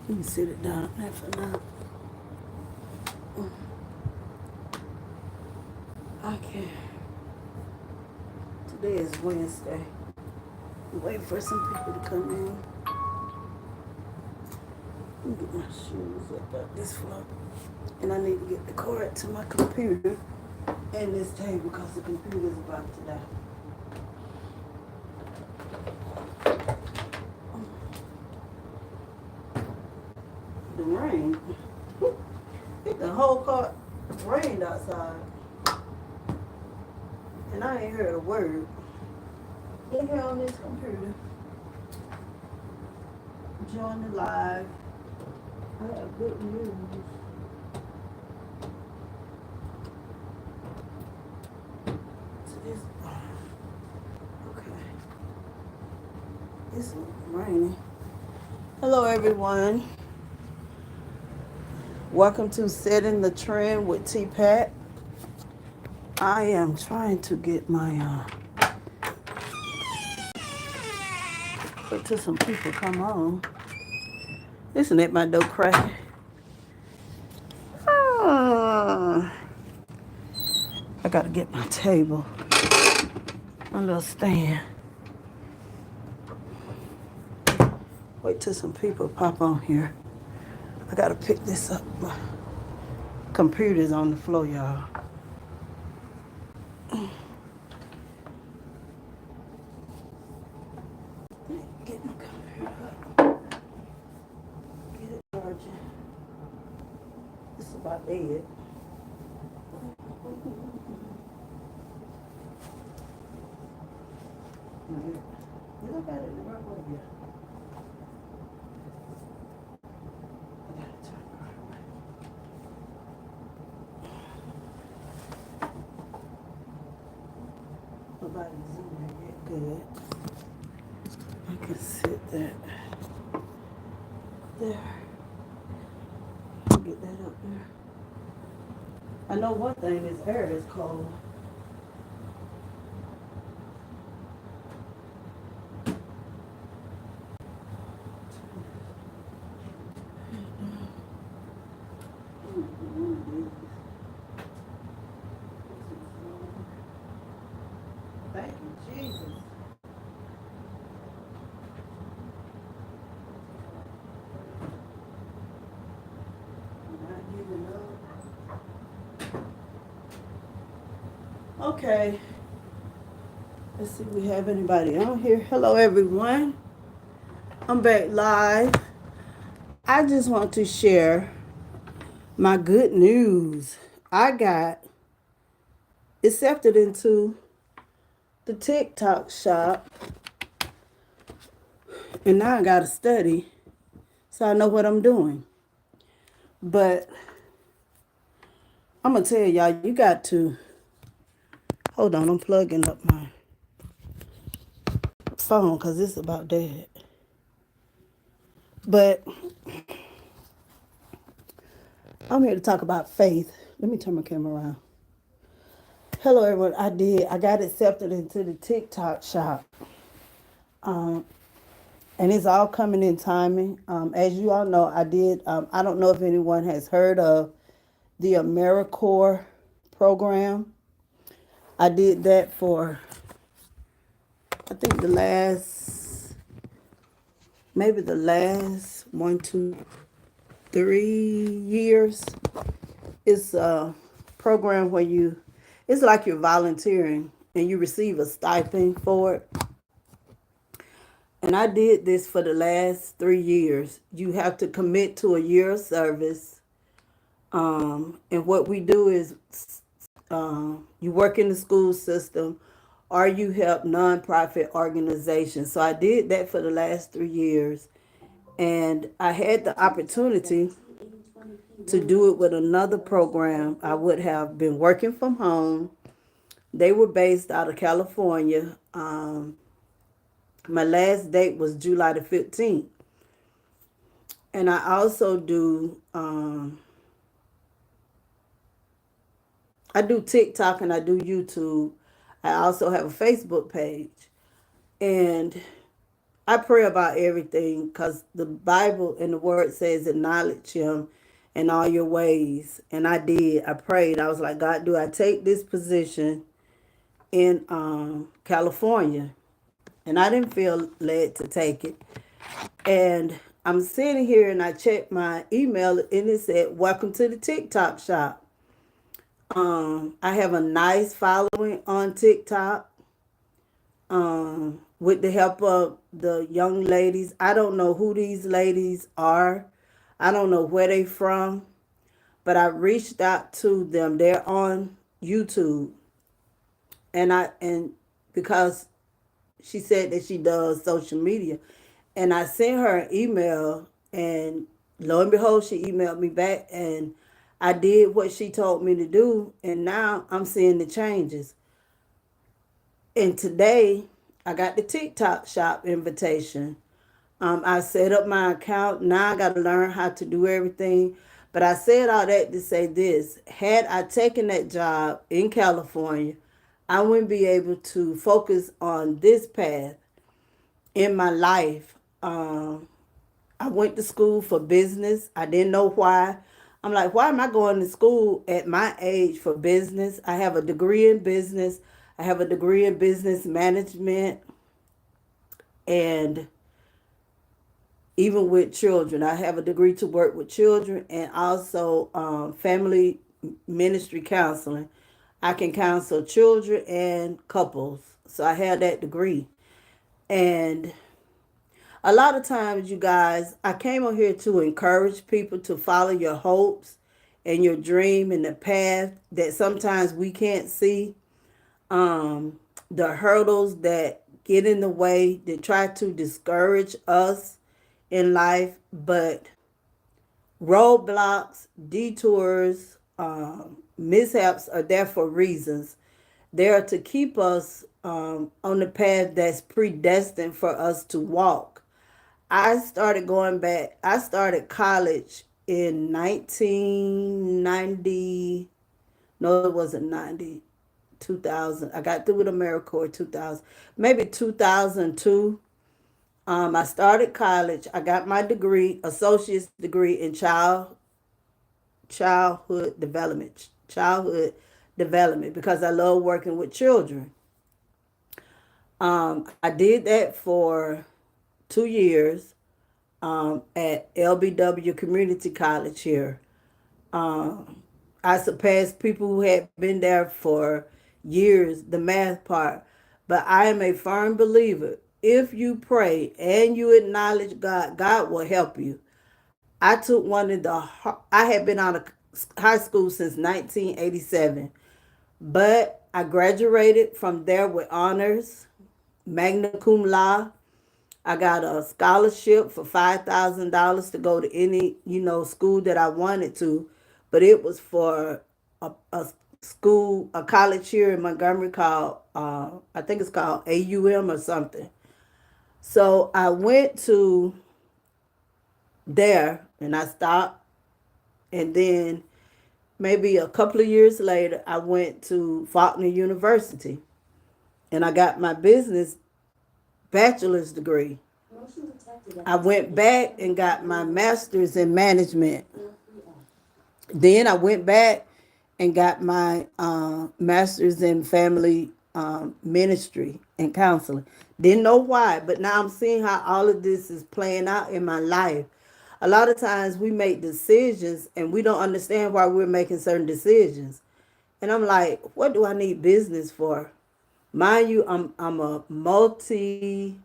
You can sit it down there for now. Okay. Today is Wednesday. I'm waiting for some people to come in. Let me get my shoes up out this floor. And I need to get the cord to my computer and this table because the computer is about to die. The rain. The whole car rained outside. And I ain't heard a word. In here on this computer. Join the live. I have good news. It's, okay. It's raining. Hello, everyone. Welcome to Setting the Trend with T-Pat. I am trying to get my, till some people come on. Isn't it my door cracking? I gotta get my table. My little stand. Wait till some people pop on here. I gotta pick this up. My computer's on the floor, y'all. Get my computer up. Get it charging. It's about dead. You look at it the right way here. I gotta turn it right way. Nobody's in there yet. Good. I can sit that there. Get that up there. I know one thing, this air is cold. Thank you, Jesus. I'm not giving up. Okay. Let's see if we have anybody on here. Hello, everyone. I'm back live. I just want to share my good news. I got accepted into the TikTok shop, and now I got to study so I know what I'm doing. But I'm going to tell y'all, you got to, hold on, I'm plugging up my phone because it's about dead. But I'm here to talk about faith. Let me turn my camera around. Hello, everyone. I got accepted into the TikTok shop. And it's all coming in timing. As you all know, I did, I don't know if anyone has heard of the AmeriCorps program. I did that for, I think maybe the last 1, 2, 3 years. It's a program where it's like you're volunteering and you receive a stipend for it. And I did this for the last 3 years. You have to commit to a year of service. And what we do is you work in the school system or you help nonprofit organizations. So I did that for the last 3 years. And I had the opportunity to do it with another program. I would have been working from home. They were based out of California. My last date was July the 15th. And I also do, I do TikTok and I do YouTube. I also have a Facebook page. And I pray about everything because the Bible and the Word says acknowledge Him in all your ways. And I did. I prayed. I was like, God, do I take this position in California? And I didn't feel led to take it. And I'm sitting here and I checked my email and it said, "Welcome to the TikTok shop." I have a nice following on TikTok. With the help of the young ladies. I don't know who these ladies are. I don't know where they from, but I reached out to them. They're on YouTube, and because she said that she does social media, and I sent her an email, and lo and behold, she emailed me back, and I did what she told me to do, and now I'm seeing the changes. And today, I got the TikTok shop invitation. I set up my account. Now I got to learn how to do everything. But I said all that to say this. Had I taken that job in California, I wouldn't be able to focus on this path in my life. I went to school for business. I didn't know why. I'm like, why am I going to school at my age for business? I have a degree in business. I have a degree in business management. And even with children, I have a degree to work with children and also family ministry counseling. I can counsel children and couples. So I have that degree. And a lot of times, you guys, I came on here to encourage people to follow your hopes and your dream and the path that sometimes we can't see. The hurdles that get in the way that try to discourage us in life, but roadblocks, detours, mishaps are there for reasons. They are to keep us on the path that's predestined for us to walk. I started going back. I started college in 1990. No, it wasn't 90. 2000. I got through with AmeriCorps 2000. Maybe 2002. I started college. I got my degree, associate's degree in childhood development, because I love working with children. I did that for 2 years at LBW Community College here. I surpassed people who had been there for years, the math part. But I am a firm believer. If you pray and you acknowledge God, God will help you. I took one of the, I had been out of high school since 1987, but I graduated from there with honors, magna cum laude. I got a scholarship for $5,000 to go to any, school that I wanted to, but it was for a school, a college here in Montgomery called, I think it's called AUM or something. So I went to there and I stopped, and then maybe a couple of years later, I went to Faulkner University and I got my business bachelor's degree. I went back and got my master's in management. Then I went back and got my master's in family ministry and counseling. Didn't know why, but now I'm seeing how all of this is playing out in my life. A lot of times we make decisions and we don't understand why we're making certain decisions. And I'm like, what do I need business for? Mind you, I'm a multi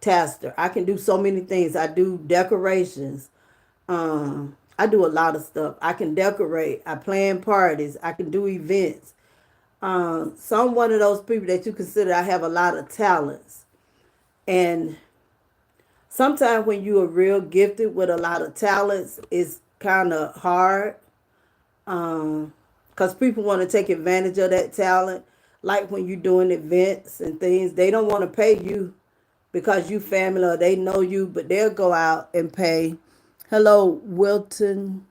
taster. I can do so many things. I do decorations. I do a lot of stuff. I can decorate. I plan parties. I can do events. So I'm one of those people that you consider I have a lot of talents. And sometimes when you are real gifted with a lot of talents, it's kind of hard because people want to take advantage of that talent. Like when you're doing events and things, they don't want to pay you because you family or they know you, but they'll go out and pay. Hello, Wilton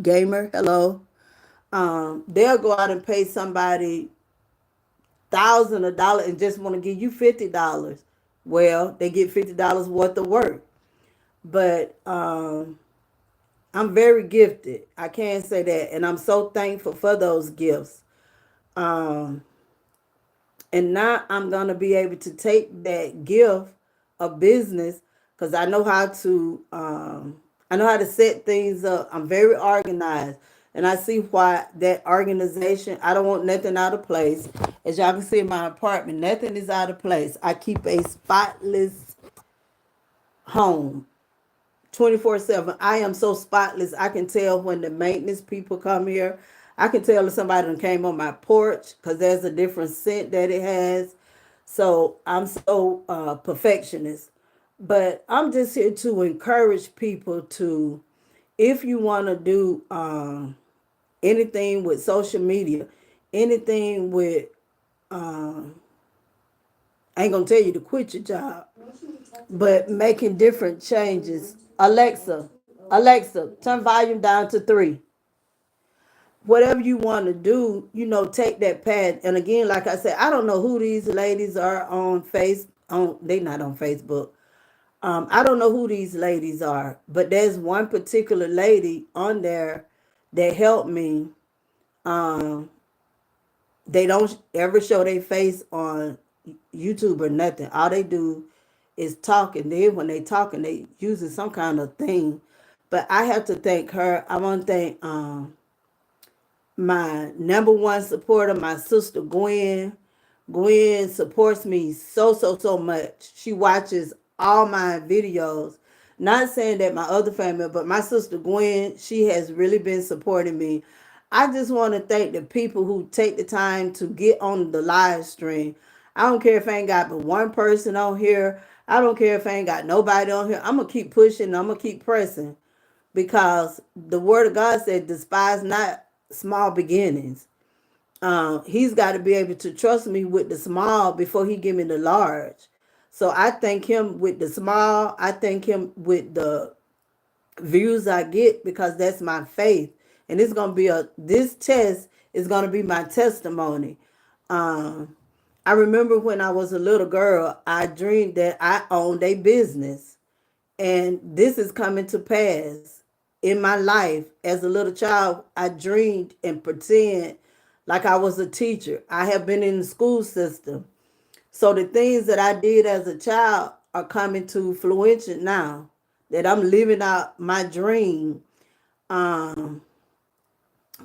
Gamer. Hello. They'll go out and pay somebody thousands of dollars and just want to give you $50. Well, they get $50 worth of work. But I'm very gifted. I can't say that. And I'm so thankful for those gifts. Um, and now I'm going to be able to take that gift of business because I know how to set things up. I'm very organized. And I see why that organization, I don't want nothing out of place. As y'all can see in my apartment, nothing is out of place. I keep a spotless home. 24/7. I am so spotless. I can tell when the maintenance people come here. I can tell if somebody done came on my porch because there's a different scent that it has. So I'm so perfectionist. But I'm just here to encourage people to, if you want to do anything with social media, anything with, I ain't gonna tell you to quit your job, but making different changes. Alexa, turn volume down to 3. Whatever you want to do, take that path. And again, like I said, I don't know who these ladies are on they not on Facebook. I don't know who these ladies are, but there's one particular lady on there that helped me. Um, they don't ever show their face on YouTube or nothing. All they do is talk, and then when they talking, they using some kind of thing. But I have to thank her. I want to thank my number one supporter, my sister Gwen. Gwen supports me so much. She watches all my videos. Not saying that my other family, but my sister Gwen, she has really been supporting me. I just want to thank the people who take the time to get on the live stream. I don't care if I ain't got but one person on here. I don't care if I ain't got nobody on here. I'm going to keep pushing. I'm going to keep pressing because the word of God said, despise not small beginnings. He's got to be able to trust me with the small before he give me the large. So I thank him with the small. I thank him with the views I get because that's my faith. And it's going to be this test is going to be my testimony. Um, I remember when I was a little girl, I dreamed that I owned a business. And this is coming to pass in my life. As a little child, I dreamed and pretend like I was a teacher. I have been in the school system. So the things that I did as a child are coming to fruition now that I'm living out my dream. Um,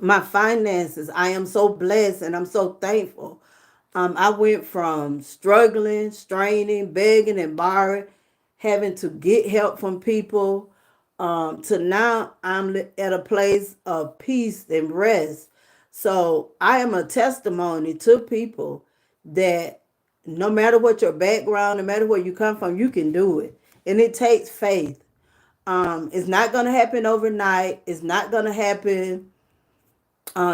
my finances, I am so blessed and I'm so thankful. I went from struggling, straining, begging, and borrowing, having to get help from people, to now I'm at a place of peace and rest. So I am a testimony to people that no matter what your background, no matter where you come from, you can do it. And it takes faith. It's not going to happen overnight. It's not going to happen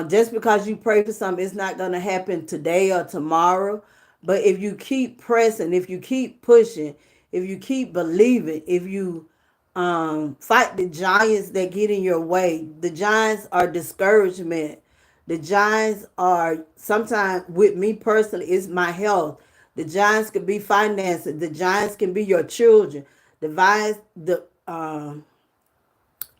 just because you pray for something, it's not going to happen today or tomorrow. But if you keep pressing, if you keep pushing, if you keep believing, if you fight the giants that get in your way, the giants are discouragement. The giants are sometimes, with me personally, it's my health. The giants can be finances. The giants can be your children. The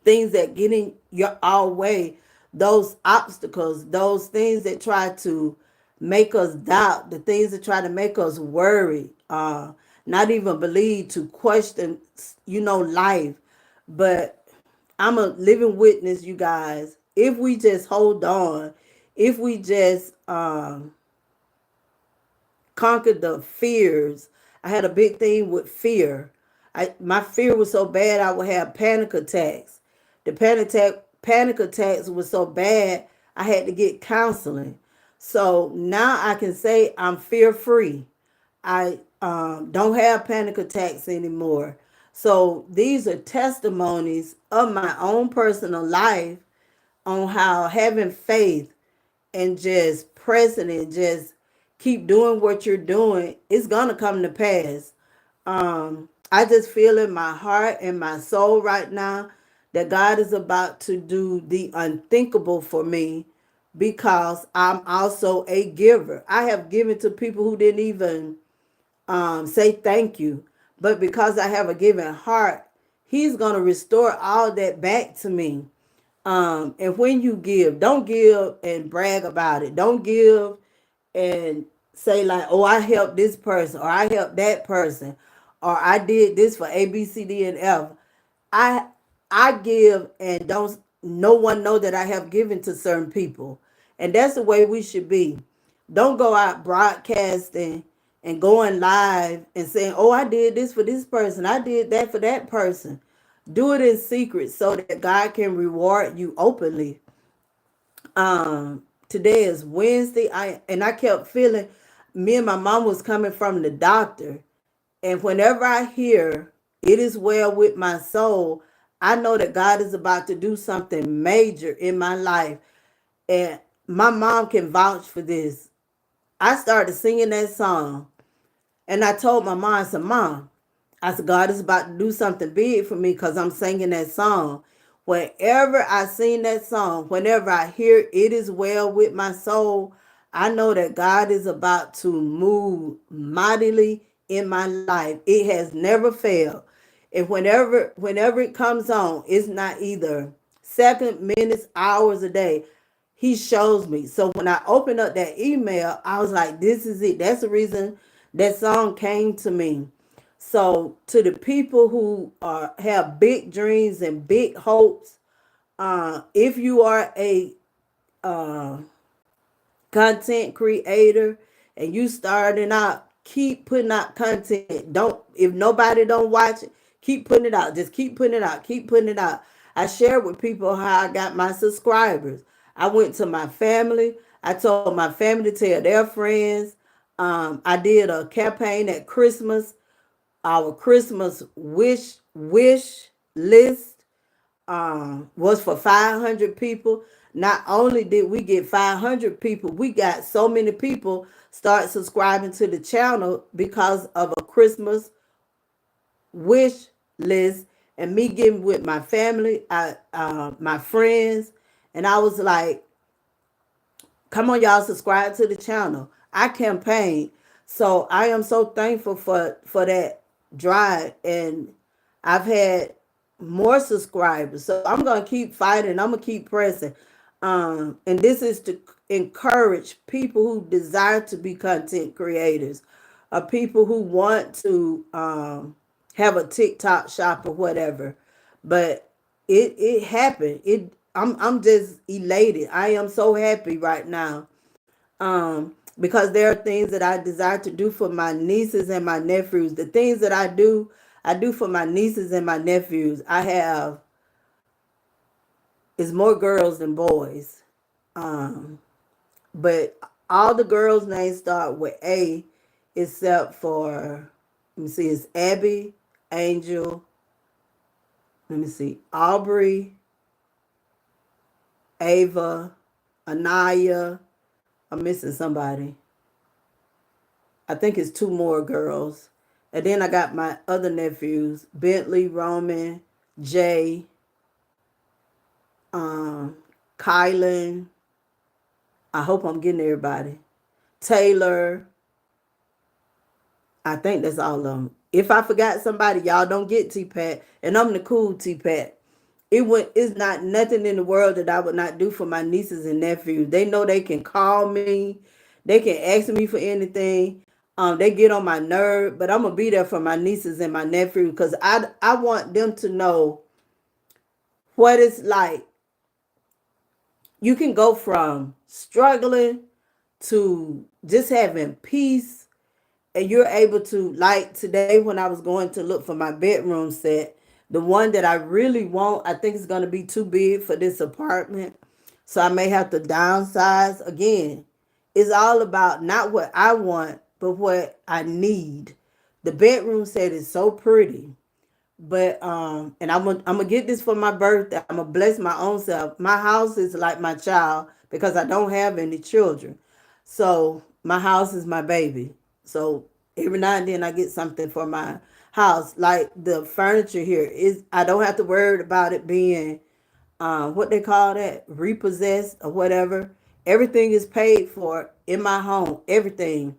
things that get in our way, those obstacles, those things that try to make us doubt, the things that try to make us worry, not even believe, to question, life. But I'm a living witness, you guys. If we just hold on, if we just conquered the fears. I had a big thing with fear. My fear was so bad I would have panic attacks. The panic attacks were so bad I had to get counseling. So now I can say I'm fear free. I don't have panic attacks anymore. So these are testimonies of my own personal life on how having faith and just pressing and just keep doing what you're doing, it's gonna come to pass. I just feel in my heart and my soul right now that God is about to do the unthinkable for me because I'm also a giver. I have given to people who didn't even say thank you. But because I have a giving heart, he's going to restore all that back to me. And when you give, don't give and brag about it. Don't give and say like, oh, I helped this person or I helped that person or I did this for A, B, C, D, and F. I I give and don't no one know that I have given to certain people. And that's the way we should be. Don't go out broadcasting and going live and saying, oh, I did this for this person. I did that for that person. Do it in secret so that God can reward you openly. Today is Wednesday. I kept feeling me and my mom was coming from the doctor. And whenever I hear it is well with my soul, I know that God is about to do something major in my life. And my mom can vouch for this. I started singing that song. And I told my mom, I said, Mom, I said, God is about to do something big for me because I'm singing that song. Whenever I sing that song, whenever I hear it is well with my soul, I know that God is about to move mightily in my life. It has never failed. And whenever it comes on, it's not either second, minutes, hours a day. He shows me. So when I opened up that email, I was like, this is it. That's the reason that song came to me. So to the people who have big dreams and big hopes, if you are a uh, content creator and you starting out, keep putting out content. Don't if nobody don't watch it, keep putting it out. Just keep putting it out. Keep putting it out. I shared with people how I got my subscribers. I went to my family. I told my family to tell their friends. I did a campaign at Christmas, our Christmas wish list was for 500 people. Not only did we get 500 people, we got so many people start subscribing to the channel because of a Christmas wish list and me getting with my family, my friends, and I was like, come on, y'all, subscribe to the channel. I campaigned. So I am so thankful for that drive. And I've had more subscribers. So I'm gonna keep fighting. I'm gonna keep pressing. And this is to encourage people who desire to be content creators, or people who want to have a TikTok shop or whatever. But it happened. I'm just elated. I am so happy right now. Because there are things that I desire to do for my nieces and my nephews. The things that I do for my nieces and my nephews. I have is more girls than boys. Um, but all the girls' names start with A, except for let me see, it's Abby, Angel. Let me see, Aubrey, Ava, Anaya. I'm missing somebody. I think it's two more girls. And then I got my other nephews, Bentley, Roman, Jay, um, Kylan. I hope I'm getting everybody. Taylor. I think that's all of them. If I forgot somebody, y'all don't get T-Pat. And I'm the cool T-Pat. It's not nothing in the world that I would not do for my nieces and nephews. They know they can call me. They can ask me for anything. They get on my nerve, but I'm gonna be there for my nieces and my nephews because I want them to know what it's like. You can go from struggling to just having peace, and you're able to, like today when I was going to look for my bedroom set, the one that I really want, I think it's going to be too big for this apartment, so I may have to downsize again. It's all about not what I want but what I need. The bedroom set is so pretty, but and I'm gonna get this for my birthday. I'm gonna bless my own self. My house is like my child because I don't have any children, so my house is my baby. So every now and then I get something for my house, like the furniture here is. I don't have to worry about it being what they call that, repossessed or whatever. Everything is paid for in my home. Everything.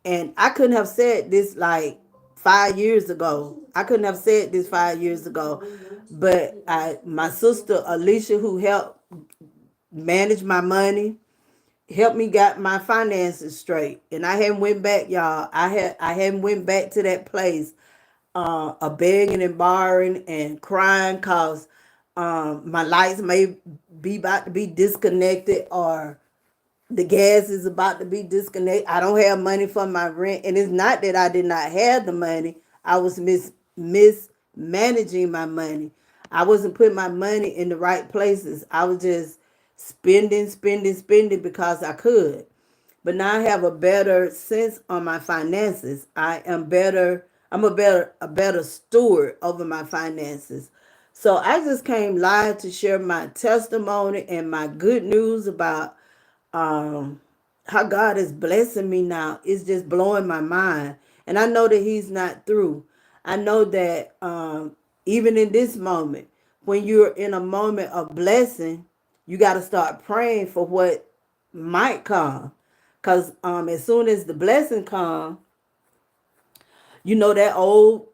And I couldn't have said this like 5 years ago. I couldn't have said this 5 years ago. But my sister Alicia, who helped manage my money, helped me got my finances straight. And I hadn't went back, y'all. I hadn't went back to that place, of begging and borrowing and crying cause my lights may be about to be disconnected, or the gas is about to be disconnected. I don't have money for my rent. And it's not that I did not have the money. I was mismanaging my money. I wasn't putting my money in the right places. I was just spending because I could. But now I have a better sense on my finances. I'm a better steward over my finances. So I just came live to share my testimony and my good news about um, how God is blessing me now. It's just blowing my mind. And I know that He's not through. I know that even in this moment, when you're in a moment of blessing, you got to start praying for what might come. Because as soon as the blessing comes, that old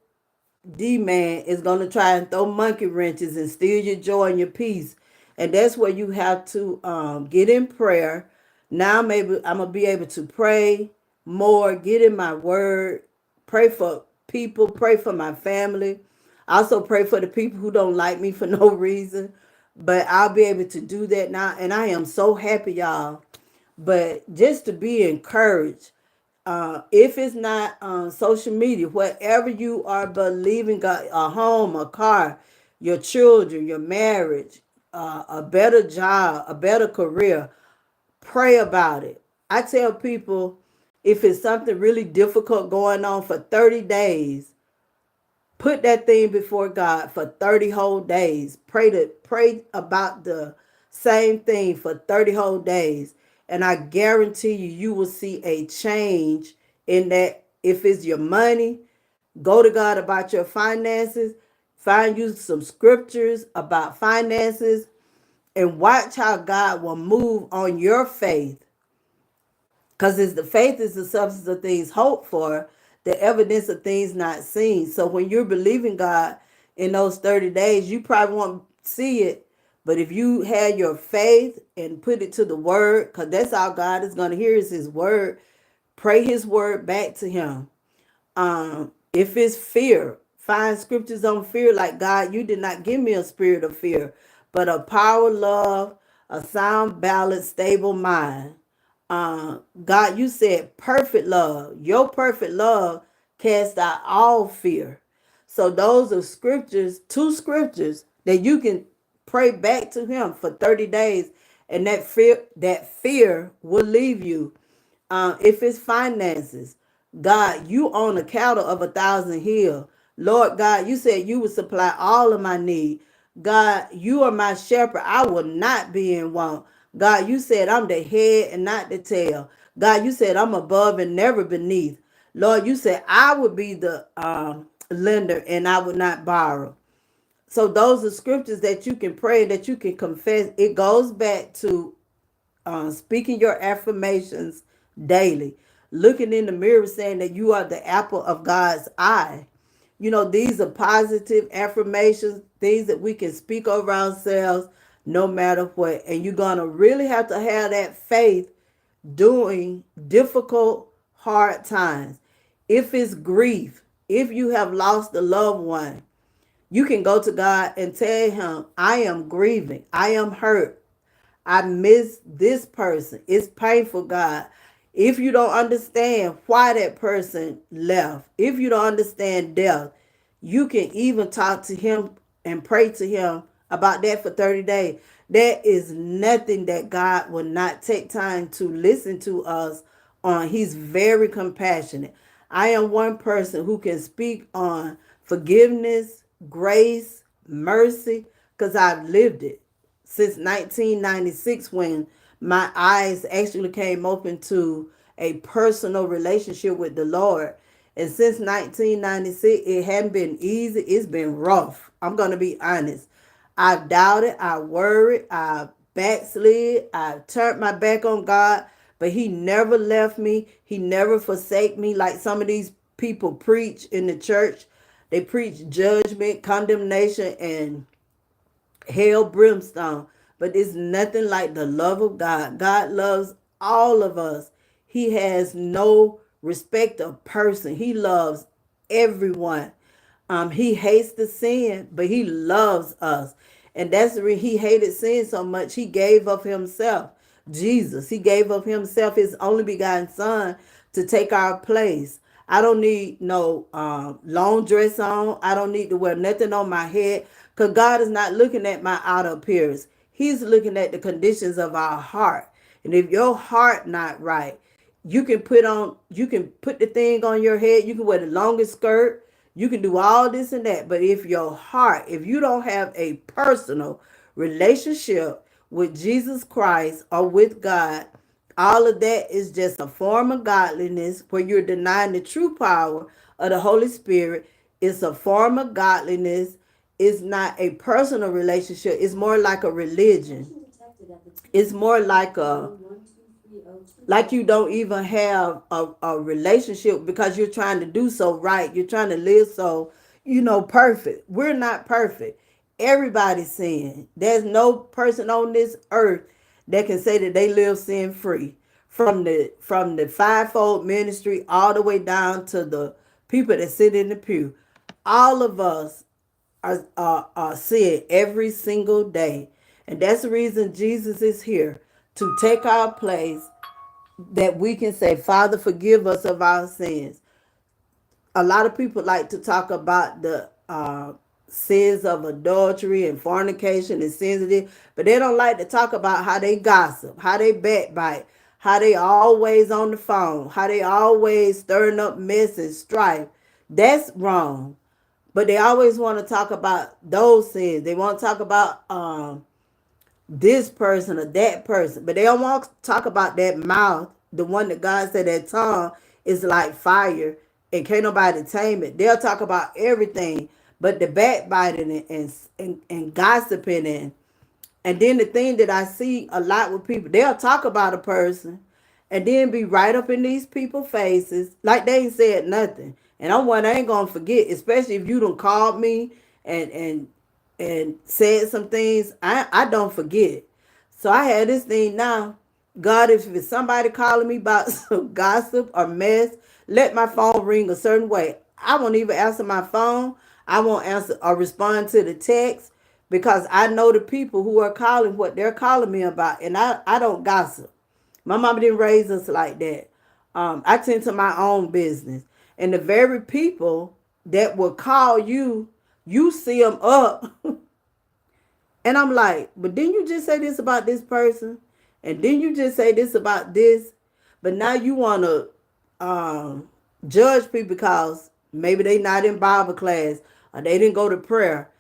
D-man is going to try and throw monkey wrenches and steal your joy and your peace. And that's where you have to get in prayer. Now maybe I'm going to be able to pray more, get in my word, pray for people, pray for my family. I also pray for the people who don't like me for no reason. But I'll be able to do that now. And I am so happy, y'all. But just to be encouraged, if it's not on social media, whatever you are believing God, a home, a car, your children, your marriage, a better job, a better career, pray about it. I tell people, if it's something really difficult going on for 30 days, put that thing before God for 30 whole days. Pray about the same thing for 30 whole days. And I guarantee you will see a change in that. If it's your money, go to God about your finances. Find you some scriptures about finances and watch how God will move on your faith, because it's the faith is the substance of things hoped for, the evidence of things not seen. So when you're believing God in those 30 days, you probably won't see it. But if you had your faith and put it to the word, because that's all God is going to hear is His word, pray His word back to Him. If it's fear, find scriptures on fear, like, God, you did not give me a spirit of fear, but a power, love, a sound, balanced, stable mind. God, you said perfect love. Your perfect love cast out all fear. So those are scriptures, two scriptures that you can pray back to Him for 30 days, and that fear will leave you. If it's finances, God, you own a cattle of 1,000 hills. Lord God, you said you would supply all of my need. God, you are my shepherd. I will not be in want. God, you said I'm the head and not the tail. God, you said I'm above and never beneath. Lord, you said I would be the lender and I would not borrow. So those are scriptures that you can pray, that you can confess. It goes back to speaking your affirmations daily, looking in the mirror saying that you are the apple of God's eye. These are positive affirmations, things that we can speak over ourselves no matter what. And you're going to really have to have that faith during difficult, hard times. If it's grief, if you have lost a loved one, you can go to God and tell Him, I am grieving, I am hurt, I miss this person. It's painful, God. If you don't understand why that person left, if you don't understand death, you can even talk to Him and pray to Him about that for 30 days. There is nothing that God will not take time to listen to us on. He's very compassionate. I am one person who can speak on forgiveness, grace, mercy, because I've lived it since 1996, when my eyes actually came open to a personal relationship with the Lord. And since 1996, it hadn't been easy. It's been rough. I'm going to be honest. I doubted, I worried, I backslid, I turned my back on God. but he never left me. He never forsake me like some of these people preach in the church. They preach judgment, condemnation, and hell brimstone. But it's nothing like the love of God. God loves all of us. He has no respect of person. He loves everyone. He hates the sin, but he loves us. And that's the reason he hated sin so much. He gave of himself. Jesus, he gave of himself, his only begotten son, to take our place. I don't need no long dress on. I don't need to wear nothing on my head, because God is not looking at my outer appearance. He's looking at the conditions of our heart. And if your heart not right, you can put the thing on your head, you can wear the longest skirt, you can do all this and that. But if you don't have a personal relationship with Jesus Christ or with God, all of that is just a form of godliness where you're denying the true power of the Holy Spirit. It's a form of godliness. It's not a personal relationship. It's more like a religion. It's more like you don't even have a relationship because you're trying to do so right. You're trying to live so, perfect. We're not perfect. Everybody's sin. There's no person on this earth that can say that they live sin free. From the fivefold ministry all the way down to the people that sit in the pew. All of us are sin every single day. And that's the reason Jesus is here, to take our place, that we can say, Father, forgive us of our sins. A lot of people like to talk about the sins of adultery and fornication and sins of this, but they don't like to talk about how they gossip, how they backbite, how they always on the phone, how they always stirring up mess and strife. That's wrong. But they always want to talk about those sins. They want to talk about this person or that person, but they don't want to talk about that mouth, the one that God said that tongue is like fire and can't nobody tame it. They'll talk about everything, but the backbiting and gossiping and then the thing that I see a lot with people, they'll talk about a person and then be right up in these people's faces like they ain't said nothing. And I'm one I ain't gonna forget, especially if you done called me and said some things. I don't forget. So I had this thing now. God, if it's somebody calling me about some gossip or mess, let my phone ring a certain way. I won't even answer my phone. I won't answer or respond to the text because I know the people who are calling what they're calling me about, and I don't gossip. My mama didn't raise us like that. I tend to my own business. And the very people that will call you, you see them up. And I'm like, but didn't you just say this about this person? And didn't you just say this about this? But now you want to judge people because maybe they not in Bible class or they didn't go to prayer.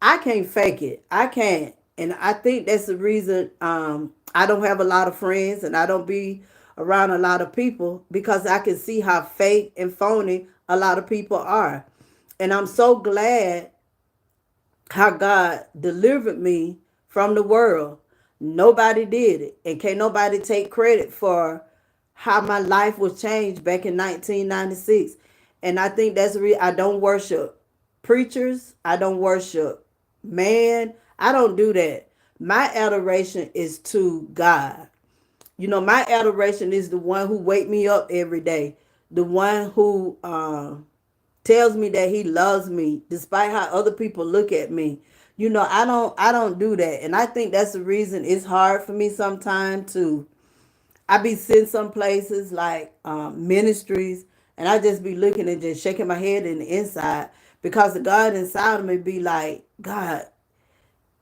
I can't fake it. I can't. And I think that's the reason I don't have a lot of friends and I don't be around a lot of people, because I can see how fake and phony a lot of people are. And I'm so glad how God delivered me from the world. Nobody did it. And can't nobody take credit for how my life was changed back in 1996. And I think that's the reason I don't worship preachers. I don't worship man. I don't do that. My adoration is to God. My adoration is the one who wake me up every day. The one who tells me that he loves me despite how other people look at me. I don't do that. And I think that's the reason it's hard for me sometimes to I be sitting some places like ministries, and I just be looking and just shaking my head in the inside, because the God inside of me be like, God,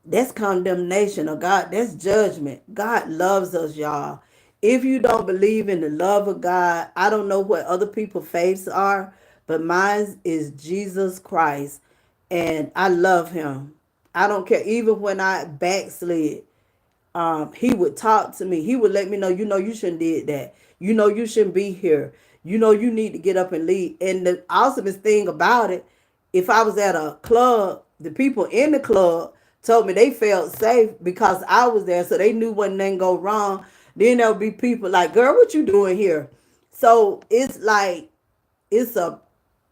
that's condemnation, or God, that's judgment. God loves us, y'all. If you don't believe in the love of God, I don't know what other people's faiths are, but mine is Jesus Christ, and I love him. I don't care. Even when I backslid, he would talk to me. He would let me know, you shouldn't did that. You shouldn't be here. You need to get up and leave. And the awesomest thing about it, if I was at a club, the people in the club told me they felt safe because I was there, so they knew when nothing go wrong. Then there'll be people like, girl, what you doing here? So it's like, it's a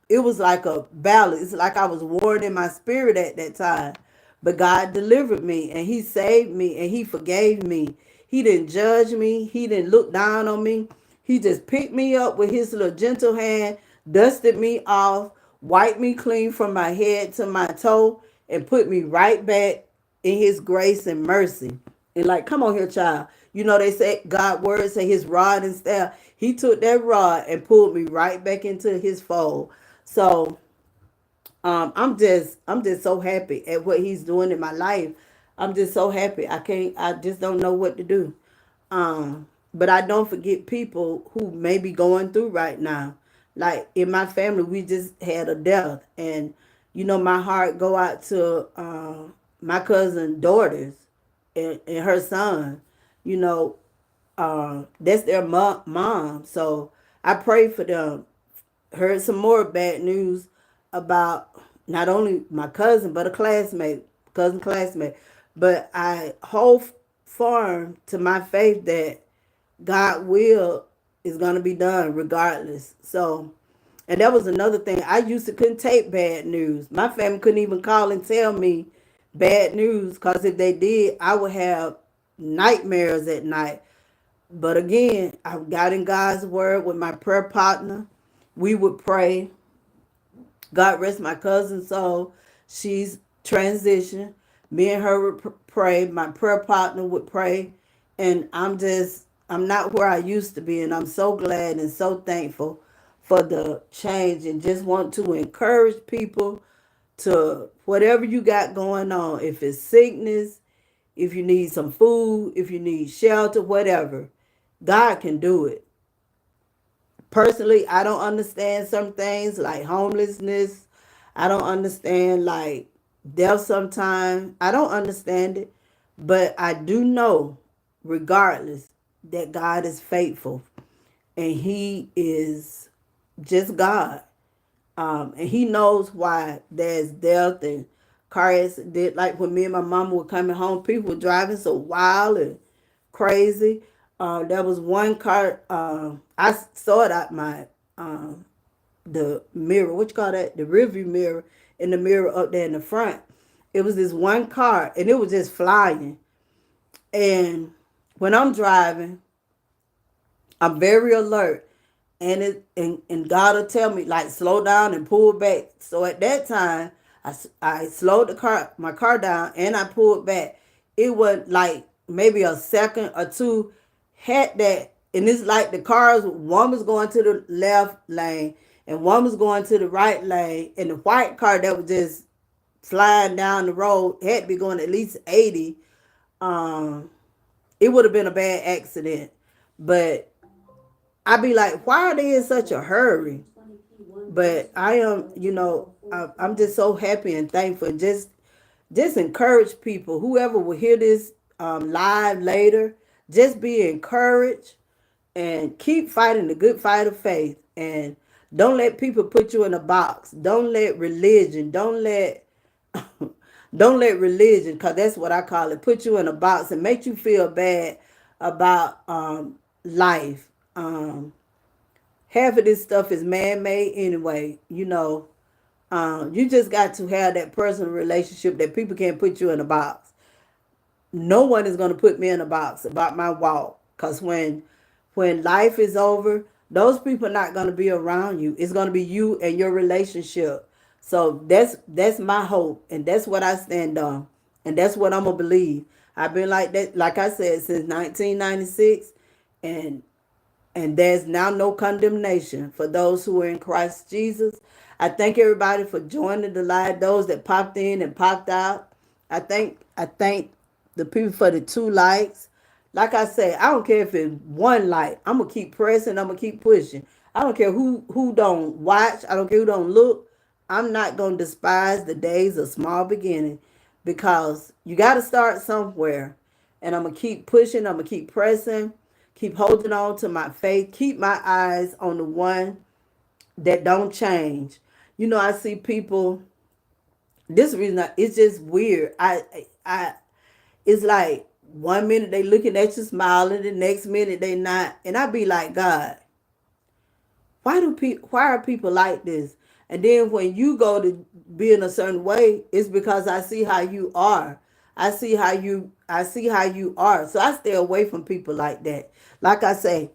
it was like a battle. It's like I was warring in my spirit at that time. But God delivered me and he saved me and he forgave me. He didn't judge me. He didn't look down on me. He just picked me up with his little gentle hand, dusted me off, wiped me clean from my head to my toe, and put me right back in his grace and mercy. And like, come on here, child. You know, they say God words say his rod and staff. He took that rod and pulled me right back into his fold. So I'm just so happy at what he's doing in my life. I'm just so happy. I just don't know what to do. But I don't forget people who may be going through right now. Like in my family, we just had a death, and my heart go out to my cousin daughters and her son. You know, that's their mom. So I pray for them. Heard some more bad news about not only my cousin but a cousin classmate. But I hold firm to my faith that God will is gonna be done regardless. So, and that was another thing. I used to couldn't take bad news. My family couldn't even call and tell me bad news because if they did, I would have nightmares at night. But again, I got in God's word with my prayer partner. We would pray. God rest my cousin's soul. She's transitioned. Me and her would pray. My prayer partner would pray. And I'm not where I used to be. And I'm so glad and so thankful for the change and just want to encourage people to whatever you got going on. If it's sickness, if you need some food, if you need shelter, whatever, God can do it. Personally, I don't understand some things like homelessness. I don't understand like death sometimes. I don't understand it. But I do know, regardless, that God is faithful and he is just God. And he knows why there's death and car accident. Like when me and my mama were coming home, people were driving so wild and crazy. There was one car. I saw it out my the mirror. What you call that? The rearview mirror. In the mirror up there in the front. It was this one car, and it was just flying. And when I'm driving, I'm very alert, and God will tell me like slow down and pull back. So at that time, I slowed my car down and I pulled back. It was like maybe a second or two. Had that, and it's like the cars. One was going to the left lane and one was going to the right lane, and the white car that was just flying down the road had to be going at least 80. Um, it would have been a bad accident, but I'd be like, why are they in such a hurry? But I am, I'm just so happy and thankful. Just encourage people, whoever will hear this live later, just be encouraged and keep fighting the good fight of faith. And don't let people put you in a box. Don't let religion, because that's what I call it, put you in a box and make you feel bad about life. Half of this stuff is man-made anyway. You just got to have that personal relationship that people can't put you in a box. No one is going to put me in a box about my walk, because when life is over, those people are not going to be around you. It's going to be you and your relationship. So that's my hope, and that's what I stand on, and that's what I'm gonna believe. I've been like that, like I said, since 1996, and there's now no condemnation for those who are in Christ Jesus. I thank everybody for joining the live, those that popped in and popped out. I thank the people for the 2 likes. Like I say, I don't care if it's 1 like. I'm gonna keep pressing. I'm gonna keep pushing. I don't care who don't watch. I don't care who don't look. I'm not gonna despise the days of small beginning, because you got to start somewhere. And I'm gonna keep pushing. I'm gonna keep pressing. Keep holding on to my faith. Keep my eyes on the one that don't change. I see people. This reason it's just weird. I it's like One minute they looking at you smiling, the next minute they not. And I be like, God, why are people like this? And then when you go to be in a certain way, it's because I see how you are. I see how you are. So I stay away from people like that. Like I say,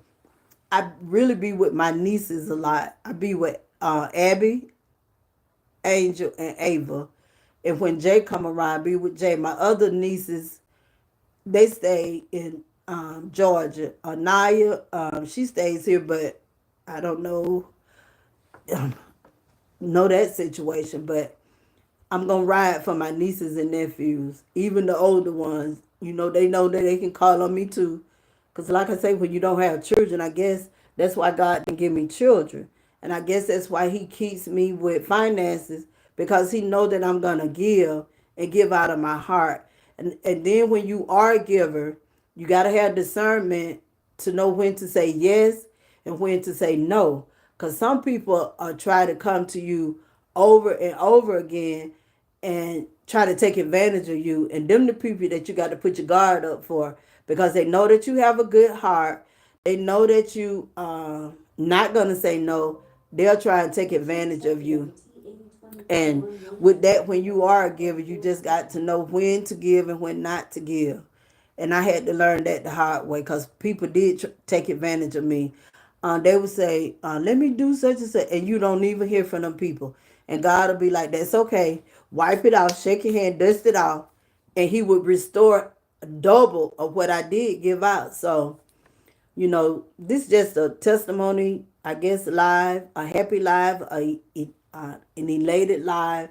I really be with my nieces a lot. I be with Abby, Angel, and Ava. And when Jay come around, I be with Jay. My other nieces, they stay in Georgia. Anaya, she stays here, but I don't know that situation. But I'm gonna ride for my nieces and nephews, even the older ones. They know that they can call on me too. Cause like I say, when you don't have children, I guess that's why God didn't give me children, and I guess that's why He keeps me with finances because He know that I'm gonna give and give out of my heart. And then when you are a giver, you gotta have discernment to know when to say yes and when to say no. Cause some people are try to come to you over and over again and try to take advantage of you. And them the people that you got to put your guard up for because they know that you have a good heart. They know that you not gonna say no. They'll try and take advantage of you. And with that, when you are a giver, you just got to know when to give and when not to give. And I had to learn that the hard way because people did take advantage of me. They would say, let me do such and such, and you don't even hear from them people. And God will be like, that's okay. Wipe it off, shake your hand, dust it off, and He would restore double of what I did give out. So this is just a testimony, I guess, live, a happy live, an elated live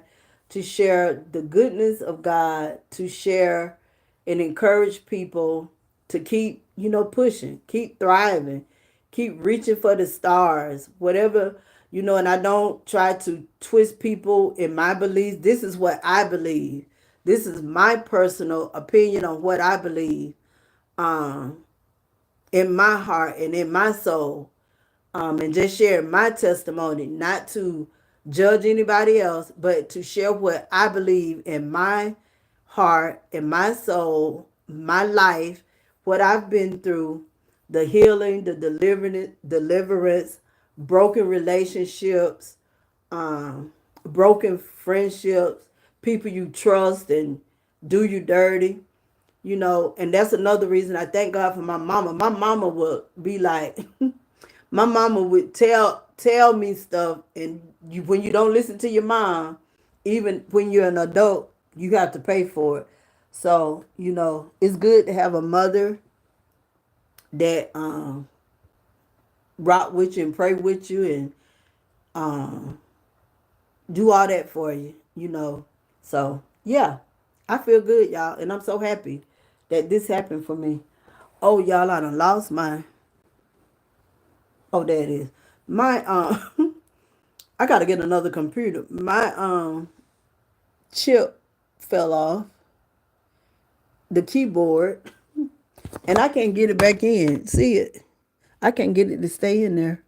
to share the goodness of God, to share and encourage people to keep, pushing, keep thriving, keep reaching for the stars, whatever, and I don't try to twist people in my beliefs. This is what I believe. This is my personal opinion on what I believe. Um, in my heart and in my soul, and just share my testimony, not to judge anybody else, but to share what I believe in my heart, in my soul, my life, what I've been through, the healing, the deliverance, broken relationships, broken friendships, people you trust and do you dirty. And that's another reason I thank God for my mama. My mama would be like, my mama would tell me stuff, and when you don't listen to your mom, even when you're an adult, you have to pay for it. So it's good to have a mother that rock with you and pray with you and um, do all that for you. So yeah, I feel good, y'all, and I'm so happy that this happened for me. Oh, y'all, I done lost my. Oh, there it is. My I gotta get another computer. My chip fell off the keyboard, and I can't get it back in. See it? I can't get it to stay in there.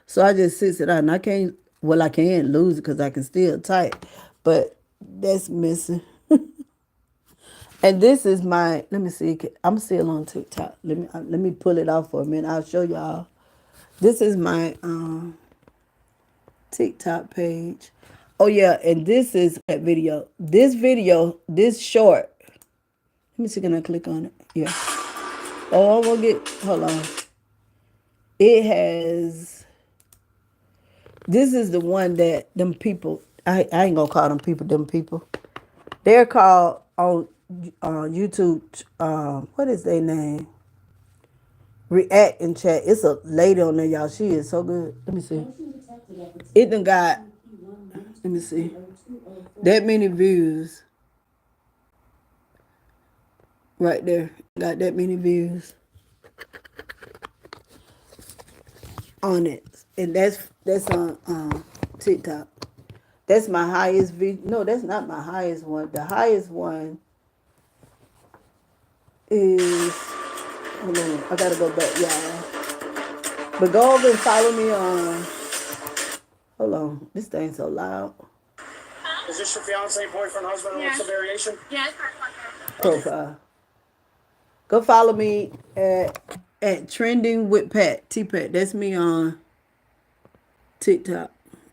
So I just sits it out, and I can't. Well, I can't lose it because I can still type, but that's missing. And this is my. Let me see. I'm still on TikTok. Let me pull it off for a minute. I'll show y'all. This is my TikTok page. Oh yeah, and this is that video. This short. Let me see, can I click on it? Yeah. Oh, I'm gonna get. Hold on. It has. This is the one that them people. I ain't gonna call them people. Them people. They're called on YouTube. What is their name? React and chat. It's a lady on there, y'all. She is so good. Let me see. It done got. Let me see. That many views right there. Got that many views on it, and that's on TikTok. That's my highest video. No, that's not my highest one. The highest one is. Hold on, I gotta go back, y'all. But go over and follow me on. Hold on, this thing's so loud. Is this your fiance, boyfriend, husband, or what's the variation? Yes. Profile. Go follow me at Trending with Pat. T Pat. That's me on TikTok.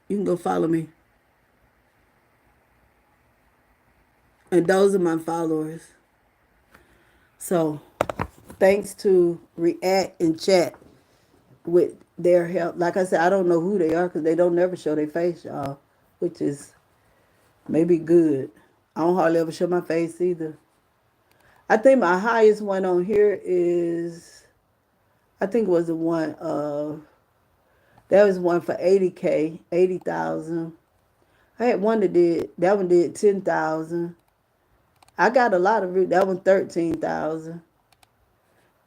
You can go follow me. And those are my followers. So thanks to React and Chat with their help. Like I said, I don't know who they are because they don't never show their face, y'all, which is maybe good. I don't hardly ever show my face either. I think my highest one on here is, I think it was the one that was one for 80K, 80,000. I had one that one did 10,000. I got a lot of it. That one 13,000.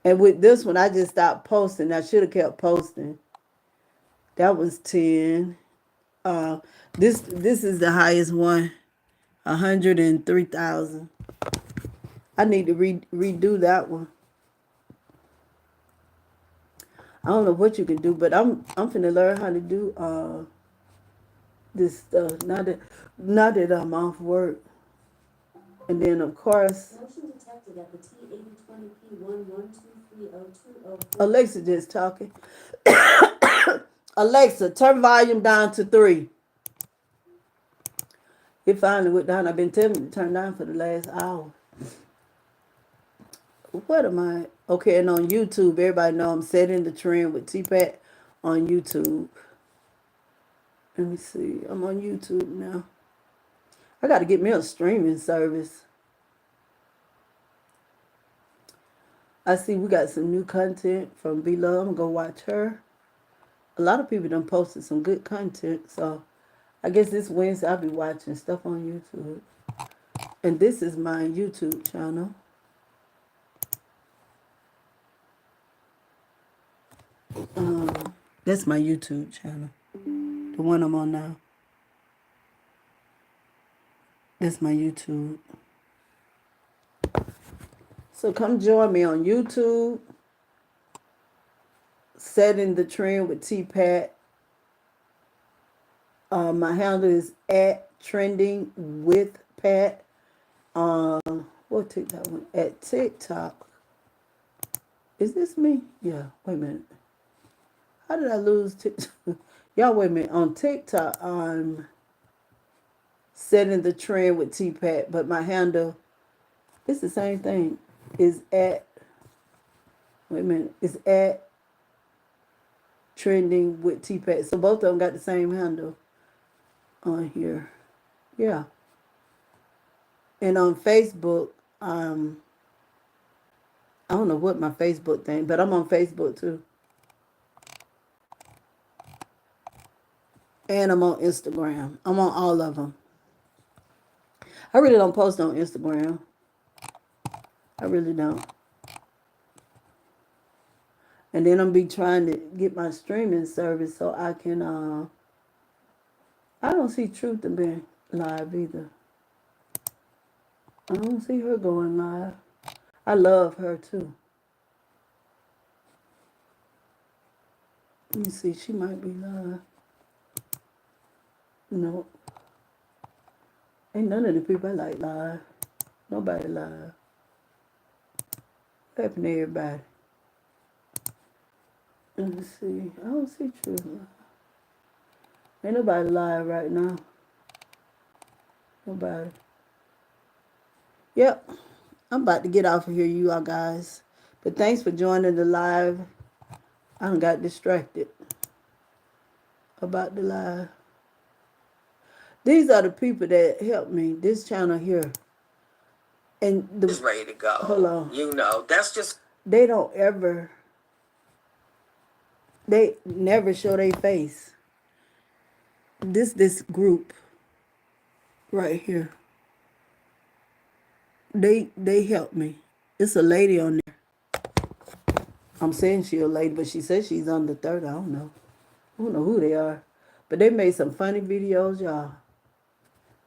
And with this one, I just stopped posting. I should have kept posting. That was 10. This is the highest one, 103,000. I need to redo that one. I don't know what you can do, but I'm finna learn how to do this stuff. Now that I'm off work. And then of course motion detected at the T8020P11230204. Alexa just talking. Alexa, turn volume down to 3. It finally went down. I've been telling it to turn down for the last hour. What am I? Okay, and on YouTube, everybody know I'm setting the trend with T-Pat on YouTube. Let me see. I'm on YouTube now. I got to get me a streaming service. I see we got some new content from B-Love. I'm going to go watch her. A lot of people done posted some good content. So I guess this Wednesday I'll be watching stuff on YouTube. And this is my YouTube channel. That's my YouTube channel. The one I'm on now. That's my YouTube. So come join me on YouTube. Setting the Trend with T-Pat. My handle is at Trending with Pat. What TikTok one? At TikTok. Is this me? Yeah. Wait a minute. How did I lose TikTok? Y'all wait a minute. On TikTok, I'm Setting the Trend with T-Pat, but my handle, it's the same thing. Is at, wait a minute, it's at Trending with T-Pat. So both of them got the same handle on here. Yeah. And on Facebook, I don't know what my Facebook thing, but I'm on Facebook too. And I'm on Instagram. I'm on all of them. I really don't post on Instagram. I really don't. And then I'm be trying to get my streaming service so I can, I don't see Truth to be live either. I don't see her going live. I love her too. Let me see, she might be live. No. Ain't none of the people I like live. Nobody live. What happened to everybody? Let me see. I don't see Truth. Ain't nobody live right now. Nobody. Yep. I'm about to get off of here, you all guys. But thanks for joining the live. I done got distracted about the live. These are the people that helped me. This channel here. And the is ready to go. Hold on. You know, that's just they don't ever, they never show their face. This group right here. They helped me. It's a lady on there. I'm saying she a lady, but she says she's under 30. I don't know. I don't know who they are. But they made some funny videos, y'all.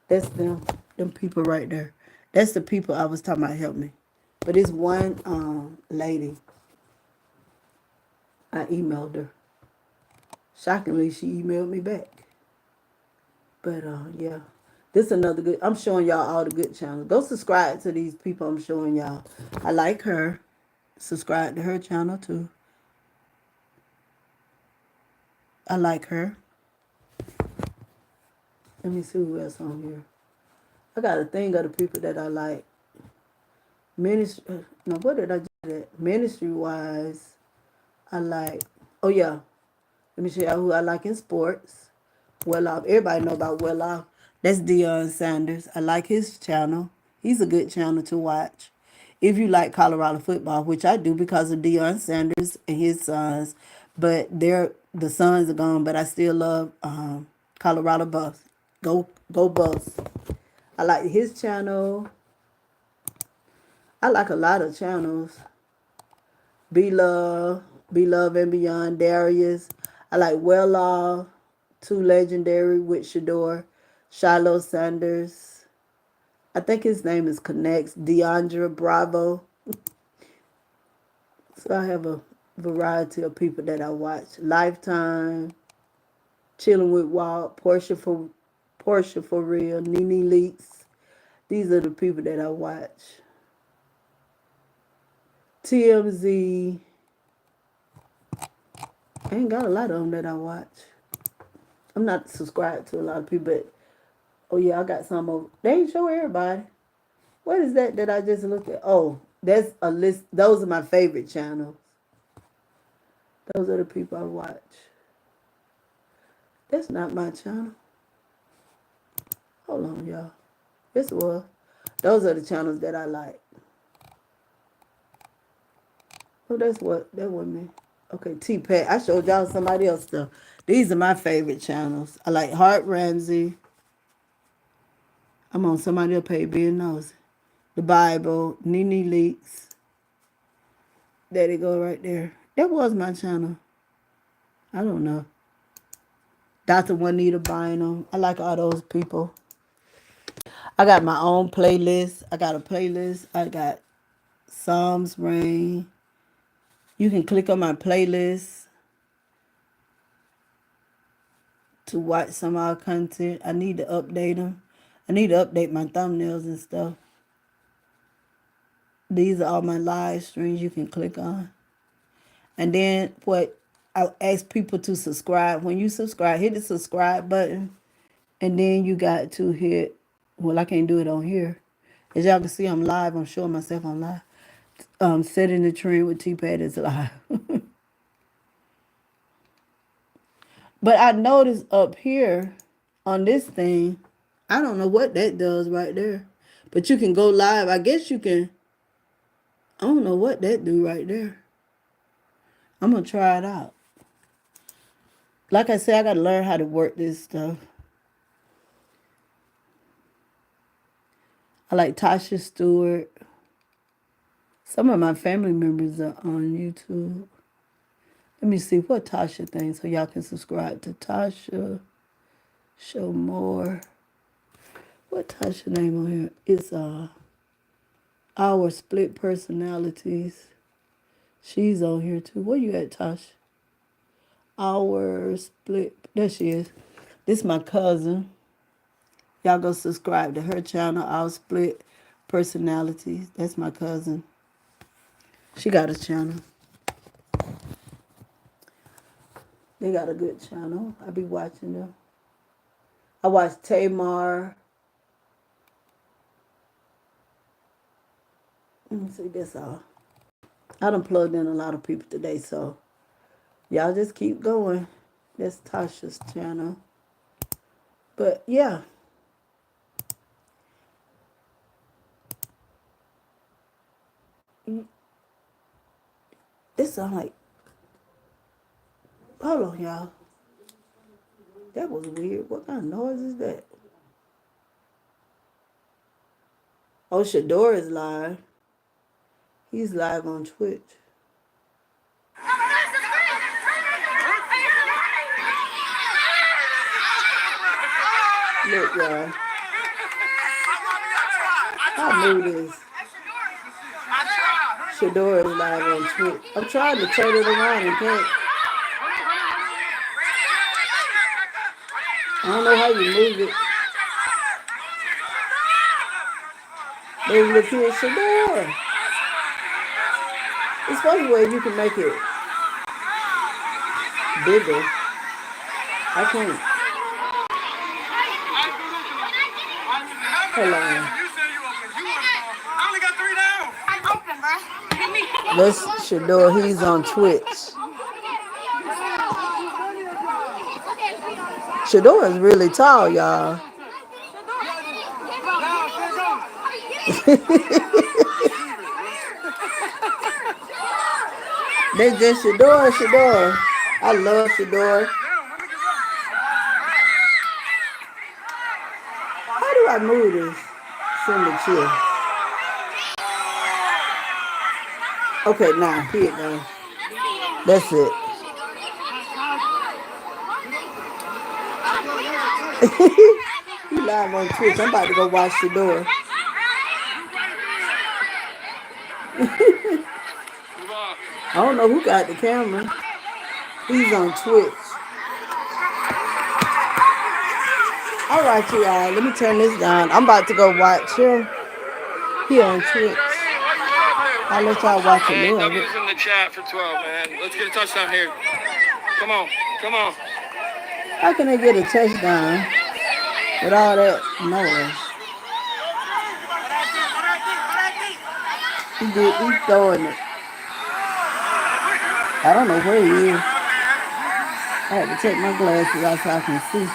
That's them. Them people right there. That's the people I was talking about help me. But it's one lady. I emailed her. Shockingly, she emailed me back. But yeah. This is another good. I'm showing y'all all the good channels. Go subscribe to these people I'm showing y'all. I like her. subscribe to her channel too. I like her. Let me see who else on here. I got a thing of the people that I like. Ministry. No, what did I do that? Ministry wise, I like. Oh yeah. Let me show you who I like in sports. Well off. Everybody know about Well Off. That's Deion Sanders. I like his channel. He's a good channel to watch. If you like Colorado football, which I do because of Deion Sanders and his sons, but the sons are gone. But I still love Colorado Buffs. Go Buffs. I like his channel. I like a lot of channels. Be Love, Be Love and Beyond, Darius. I like Well Off, Too Legendary with Shador, Shiloh Sanders. I think his name is Connects, Deandra Bravo. So I have a variety of people that I watch. Lifetime, Chilling with Walt, Portia for Real, Nene Leaks. These are the people that I watch. TMZ. I ain't got a lot of them that I watch. I'm not subscribed to a lot of people, but oh yeah, I got some of. They ain't show everybody. What is that I just looked at? Oh, that's a list. Those are my favorite channels. Those are the people I watch. That's not my channel. Hold on, y'all. Yes, it was. Those are the channels that I like. Oh, that wasn't me. Okay, T-Pat. I showed y'all somebody else stuff. These are my favorite channels. I like Hart Ramsey. I'm on somebody else page being nosy. The Bible, Nene Leaks. There they go right there. That was my channel. I don't know. Dr. Juanita Bynum. I like all those people. I got my own playlist. I got a playlist. I got Psalms Rain. You can click on my playlist to watch some of our content. I need to update them. I need to update my thumbnails and stuff. These are all my live streams you can click on. And then what I ask people to subscribe. When you subscribe, hit the subscribe button. And then you got to hit, well, I can't do it on here. As y'all can see, I'm live. I'm showing myself I'm live. Setting the trend with T-Pat is live. But I noticed up here on this thing, I don't know what that does right there. But you can go live. I guess you can. I don't know what that do right there. I'm going to try it out. Like I said, I got to learn how to work this stuff. I like Tasha Stewart. Some of my family members are on YouTube. Let me see what Tasha thinks so y'all can subscribe to Tasha. Show more. What Tasha name on here? It's Our Split Personalities. She's on here too. Where you at, Tasha? Our Split. There she is. This is my cousin. Y'all go subscribe to her channel, Our Split Personalities. That's my cousin. She got a channel. They got a good channel. I be watching them. I watch Tamar. Let me see, that's all. I done plugged in a lot of people today, so y'all just keep going. That's Tasha's channel. But yeah. This sound like, hold on, y'all. That was weird. What kind of noise is that? Oh, Shador is live. He's live on Twitch. Look, y'all. How move this? Shador is live on Twitch. I'm trying to turn it around and can't. I don't know how you move it. Baby, look here, Shador. It's funny way you can make it bigger. I can't. Hold on. That's Shador. He's on Twitch. Shador is really tall, y'all. They just Shador, Shador. I love Shador. How do I move this? Send the chill. Okay, now here it goes. That's it. He live on Twitch. I'm about to go watch Shador. I don't know who got the camera. He's on Twitch. All right, you all. Let me turn this down. I'm about to go watch him here on Twitch. I'll let y'all watch a little of it. W's in the chat for 12, man. Let's get a touchdown here. Come on, come on. How can they get a touchdown with all that noise? He's throwing it. I don't know where he is. I had to take my glasses out so I can see.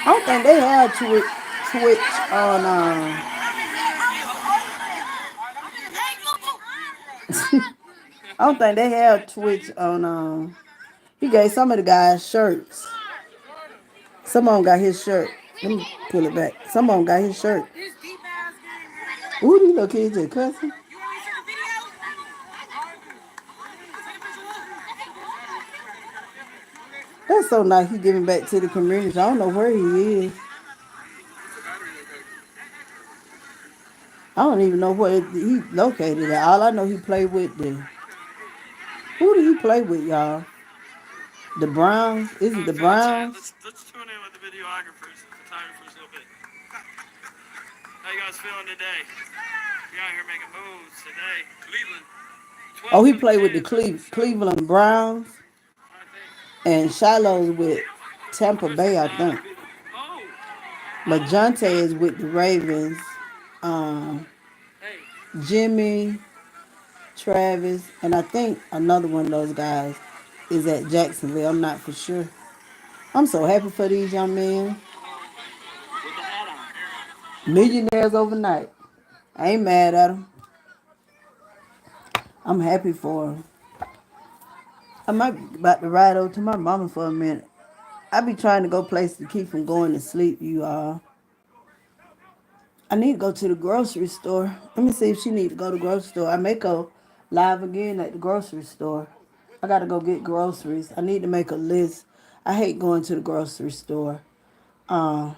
I don't think they have Twitch on. I don't think they have Twitch on. He gave some of the guys shirts. Some of them got his shirt. Let me pull it back. Some of them got his shirt. Ooh, these little kids just cussing. That's so nice. He giving back to the community. I don't know where he is. I don't even know where he located at. All I know he played with the. Who did he play with, y'all? The Browns? Is it the Browns? Let's tune in with the videographers, photographers a little bit. How you guys feeling today? You're out here making moves today. Cleveland. Oh, he played with the Cleveland Browns. And Shiloh's with Tampa Bay, I think. But Jonte is with the Ravens. Jimmy, Travis, and I think another one of those guys is at Jacksonville. I'm not for sure. I'm so happy for these young men. Millionaires overnight. I ain't mad at them. I'm happy for them. I might be about to ride over to my mama for a minute. I be trying to go places to keep from going to sleep, you all. I need to go to the grocery store. Let me see if she need to go to the grocery store. I may go live again at the grocery store. I gotta go get groceries. I need to make a list. I hate going to the grocery store. I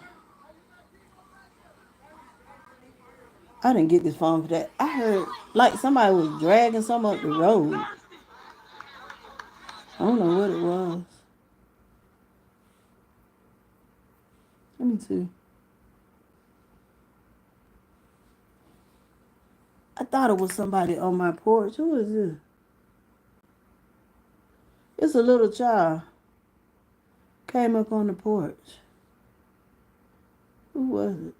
didn't get this phone for that. I heard like somebody was dragging some up the road. I don't know what it was. Let me see. I thought it was somebody on my porch. Who is this? It's a little child. Came up on the porch. Who was it?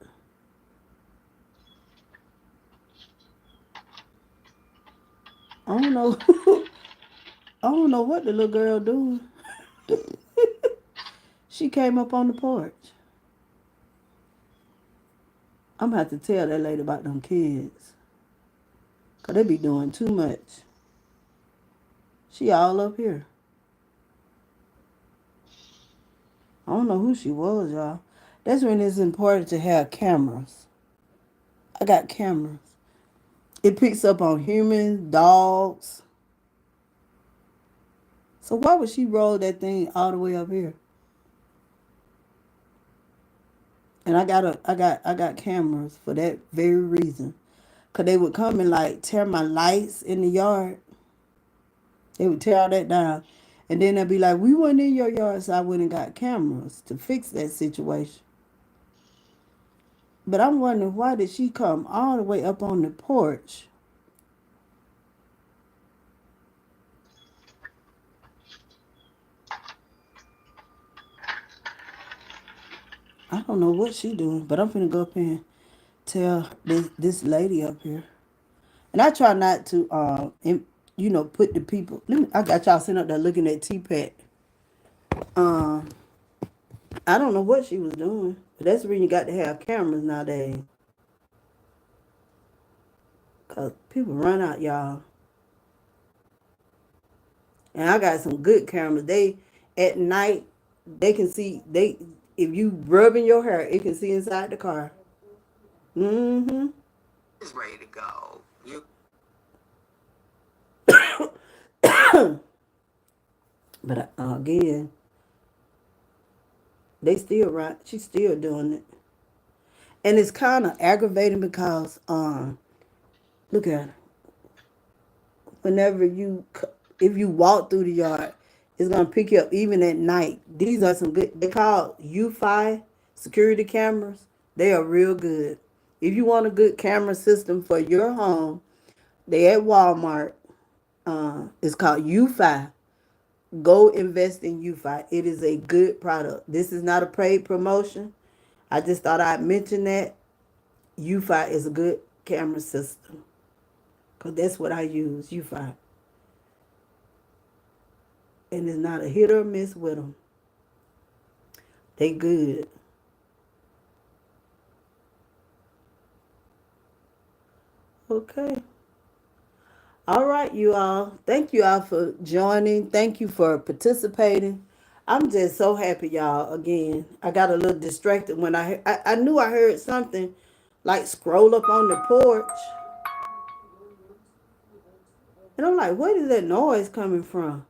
I don't know. I don't know what the little girl doing. She came up on the porch. I'm gonna have to tell that lady about them kids. Cause they be doing too much. She all up here. I don't know who she was, y'all. That's when it's important to have cameras. I got cameras. It picks up on humans, dogs. So why would she roll that thing all the way up here? And I got cameras for that very reason. Cause they would come and like tear my lights in the yard. They would tear all that down. And then they'd be like, we weren't in your yard, so I went and got cameras to fix that situation. But I'm wondering, why did she come all the way up on the porch? I don't know what she doing, but I'm finna go up and tell this lady up here. And I try not to, put the people. I got y'all sitting up there looking at T-Pat. Um, I don't know what she was doing, but that's the reason you got to have cameras nowadays. Cause people run out, y'all. And I got some good cameras. They at night they can see if you rubbing your hair, it can see inside the car. Mm-hmm. It's ready to go. But again, they still right. She's still doing it, and it's kind of aggravating because look at her. Whenever if you walk through the yard, it's gonna pick you up even at night. These are some good. They call U-Fi security cameras. They are real good. If you want a good camera system for your home, they at Walmart. It's called U-Fi. Go invest in U-Fi. It is a good product. This is not a paid promotion. I just thought I'd mention that. U-Fi is a good camera system. Because that's what I use, U-Fi. And it's not a hit or miss with them. They good. Okay. All right, you all. Thank you all for joining. Thank you for participating. I'm just so happy, y'all. Again, I got a little distracted when I knew I heard something like scroll up on the porch. And I'm like, where is that noise coming from?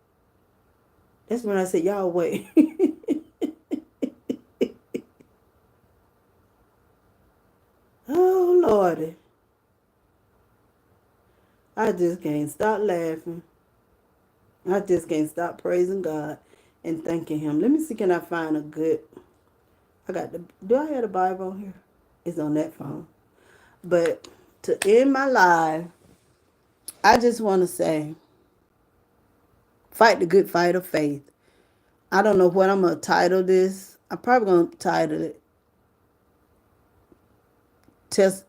That's when I said, y'all wait. Oh, Lordy. I just can't stop laughing. I just can't stop praising God and thanking Him. Let me see, can I find a good. Do I have the Bible on here? It's on that phone. But to end my life, I just want to say, fight the good fight of faith. I don't know what I'm going to title this. I'm probably going to title it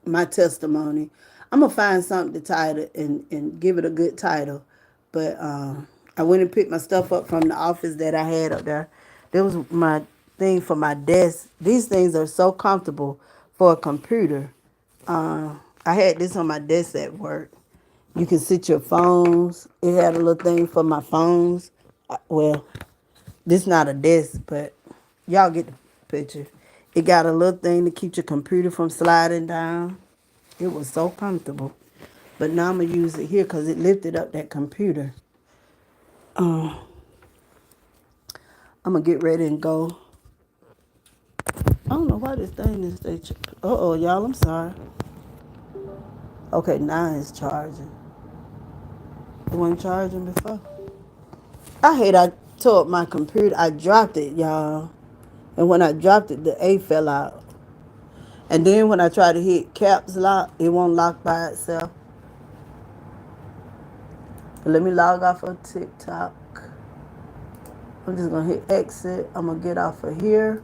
my testimony. I'm gonna find something to title and give it a good title. But I went and picked my stuff up from the office that I had up there. There was my thing for my desk. These things are so comfortable for a computer. I had this on my desk at work. You can sit your phones. It had a little thing for my phones. Well, this not a desk, but y'all get the picture. It got a little thing to keep your computer from sliding down. It was so comfortable. But now I'm going to use it here because it lifted up that computer. I'm going to get ready and go. I don't know why this thing is. Uh-oh, y'all, I'm sorry. Okay, now it's charging. It wasn't charging before. I tore up my computer. I dropped it, y'all. And when I dropped it, the A fell out. And then when I try to hit caps lock, it won't lock by itself. Let me log off of TikTok. I'm just going to hit exit. I'm going to get off of here.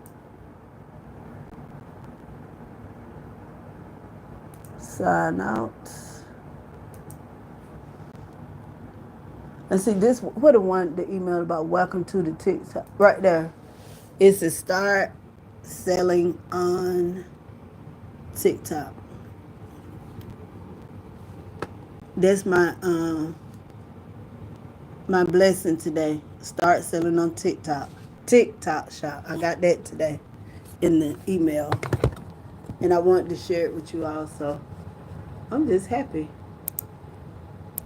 Sign out. And see this, what the email about welcome to the TikTok. Right there. It's to start selling on TikTok. That's my blessing today. Start selling on TikTok. TikTok shop. I got that today in the email. And I wanted to share it with you all. So I'm just happy.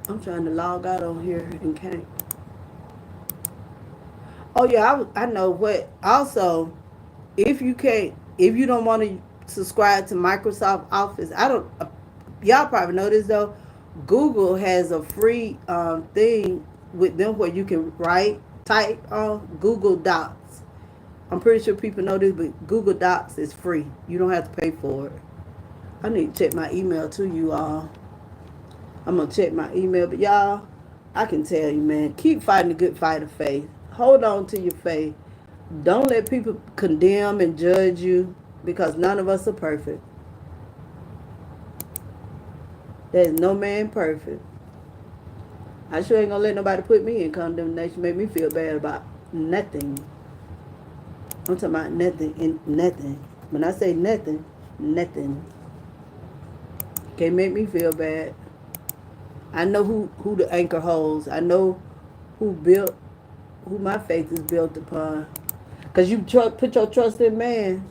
I'm trying to log out on here and can't. Oh yeah, I know what. Also, if you don't want to subscribe to Microsoft Office, I don't. Y'all probably know this though. Google has a free thing with them where you can type on Google Docs. I'm pretty sure people know this, but Google Docs is free. You don't have to pay for it. I need to check my email too, you all. I'm gonna check my email, but y'all, I can tell you, man, keep fighting the good fight of faith. Hold on to your faith. Don't let people condemn and judge you. because none of us are perfect. There's no man perfect. I sure ain't gonna let nobody put me in condemnation, make me feel bad about nothing. I'm talking about nothing and nothing. When I say nothing, nothing. Can't make me feel bad. I know who the anchor holds. I know who built, who my faith is built upon. Cause you put your trust in man,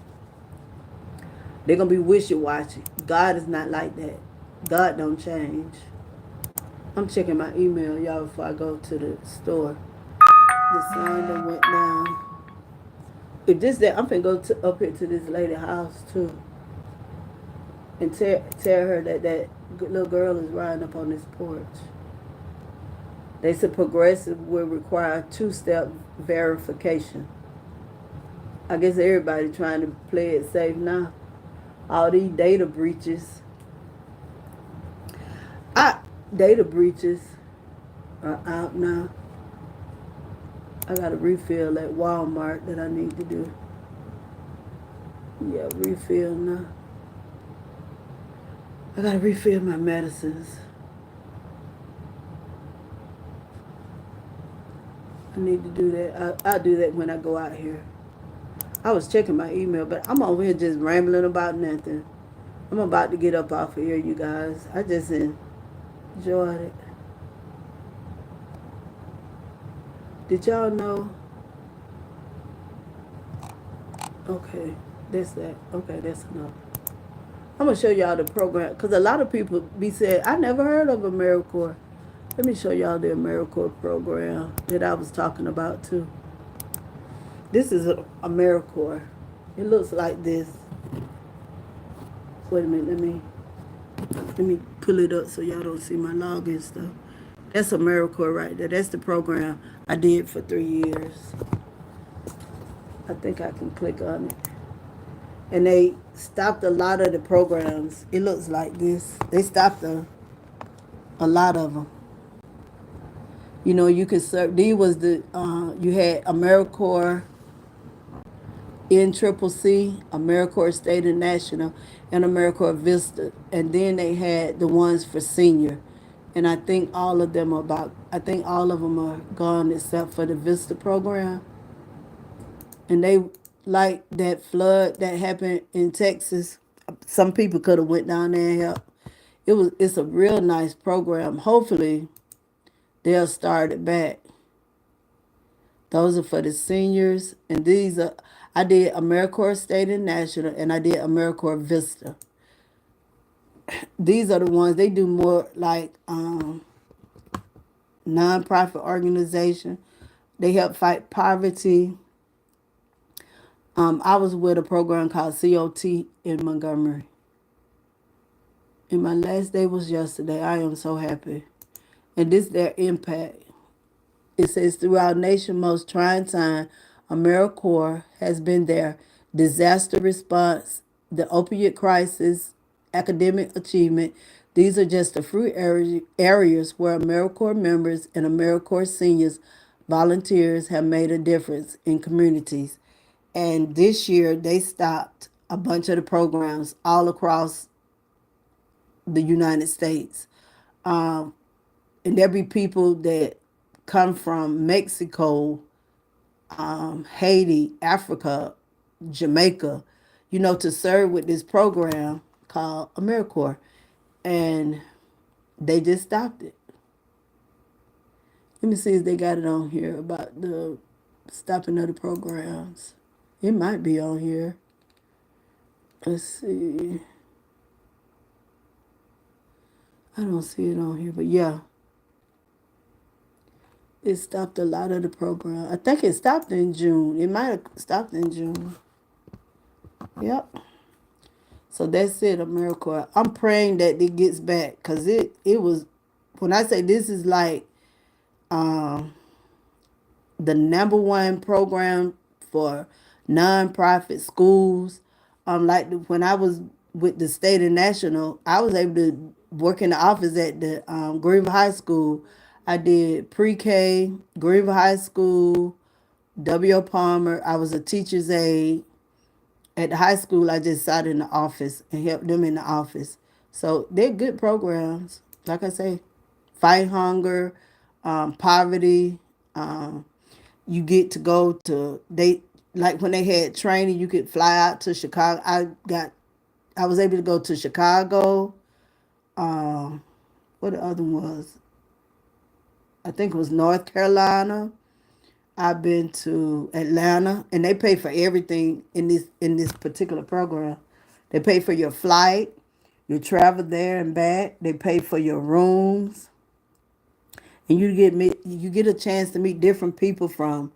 they're gonna be wishy-washy. God is not like that. God don't change. I'm checking my email, y'all, before I go to the store. The sun that went down. If this that I'm finna go up here to this lady house too, and tell her that little girl is riding up on this porch. They said progressive will require two-step verification. I guess everybody trying to play it safe now. All these data breaches. I Data breaches are out now. I got a refill at Walmart that I need to do. Yeah, refill now. I gotta refill my medicines. I need to do that. I'll do that when I go out here. I was checking my email, but I'm over here just rambling about nothing. I'm about to get up off of here, you guys. I just enjoyed it. Did y'all know? Okay, that's that. Okay, that's enough. I'm gonna show y'all the program because a lot of people be saying I never heard of AmeriCorps. Let me show y'all the AmeriCorps program that I was talking about too. This is AmeriCorps. It looks like this. Wait a minute, let me pull it up so y'all don't see my login stuff. That's AmeriCorps right there. That's the program I did for 3 years. I think I can click on it. And they stopped a lot of the programs. It looks like this. They stopped a lot of them. You know, you could serve. These was the you had AmeriCorps, NCCC, AmeriCorps State and National, and AmeriCorps Vista, and then they had the ones for senior. And I think all of them are about. I think all of them are gone except for the Vista program. And they like that flood that happened in Texas. Some people could have went down there and helped. It's a real nice program. Hopefully they'll start it back. Those are for the seniors, and these are I did AmeriCorps State and National, and I did AmeriCorps Vista. These are the ones they do more like nonprofit organization. They help fight poverty. I was with a program called COT in Montgomery. And my last day was yesterday. I am so happy. And this their impact. It says throughout nation most trying time, AmeriCorps has been there. Disaster response, the opiate crisis, academic achievement. These are just a few areas where AmeriCorps members and AmeriCorps seniors, volunteers have made a difference in communities. And this year they stopped a bunch of the programs all across the United States. And there be people that come from Mexico, Haiti, Africa, Jamaica, to serve with this program called AmeriCorps. And they just stopped it. Let me see if they got it on here about the stopping of the programs. It might be on here. Let's see. I don't see it on here, but yeah. It stopped a lot of the program. I think it stopped in June. It might have stopped in June. Yep. So that's it, AmeriCorps. I'm praying that it gets back because it was, when I say this is like the number one program for nonprofit schools. Like when I was with the state and national, I was able to work in the office at the Greenville High School. I did pre-K, Greenville High School, W.O. Palmer. I was a teacher's aide. At the high school, I just sat in the office and helped them in the office. So they're good programs. Like I say, fight hunger, poverty. Um, you get to go to they like when they had training, you could fly out to Chicago. I was able to go to Chicago. What the other one was? I think it was North Carolina. I've been to Atlanta, and they pay for everything in this particular program. They pay for your flight, your travel there and back. They pay for your rooms, and you get a chance to meet different people from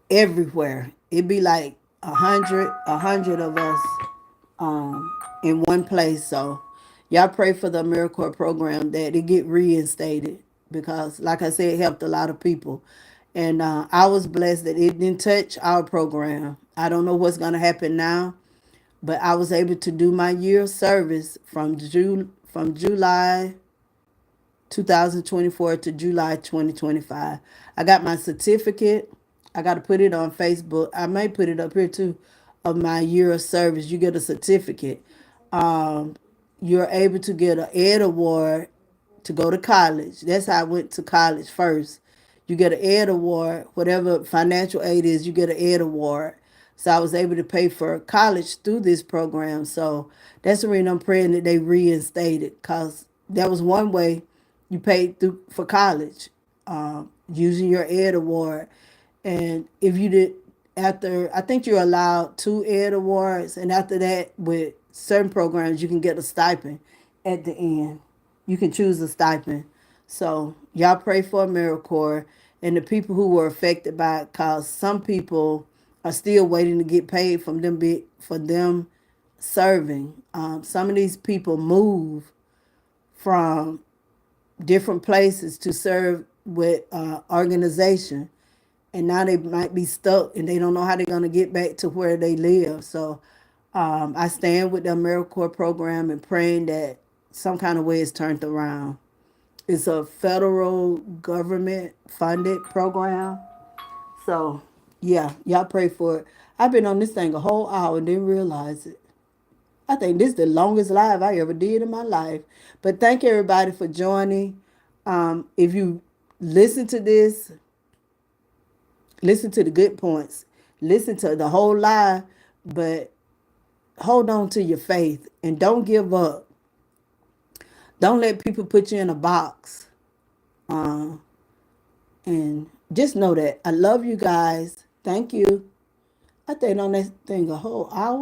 everywhere. It'd be like a hundred of us in one place. So y'all pray for the AmeriCorps program that it get reinstated because, like I said, it helped a lot of people. And I was blessed that it didn't touch our program. I don't know what's going to happen now, but I was able to do my year of service from July 2024 to July 2025. I got my certificate. I got to put it on Facebook. I may put it up here too of my year of service. You get a certificate. Um, you're able to get an Ed Award to go to college. That's how I went to college first. You get an Ed Award, whatever financial aid is, you get an Ed Award. So I was able to pay for college through this program. So that's the reason I'm praying that they reinstate it because that was one way you paid through for college using your Ed Award. And if you did, after, I think you're allowed 2 Ed Awards. And after that, with certain programs, you can get a stipend at the end. You can choose a stipend. So y'all pray for AmeriCorps and the people who were affected by it, cause some people are still waiting to get paid from them for them serving. Some of these people move from different places to serve with organization, and now they might be stuck and they don't know how they're going to get back to where they live. So I stand with the AmeriCorps program and praying that some kind of way is turned around. It's a federal government funded program. So, yeah, y'all pray for it. I've been on this thing a whole hour and didn't realize it. I think this is the longest live I ever did in my life. But thank everybody for joining. If you listen to this, listen to the good points, listen to the whole live, but hold on to your faith and don't give up. Don't let people put you in a box. And just know that I love you guys. Thank you. I think on that thing a whole hour.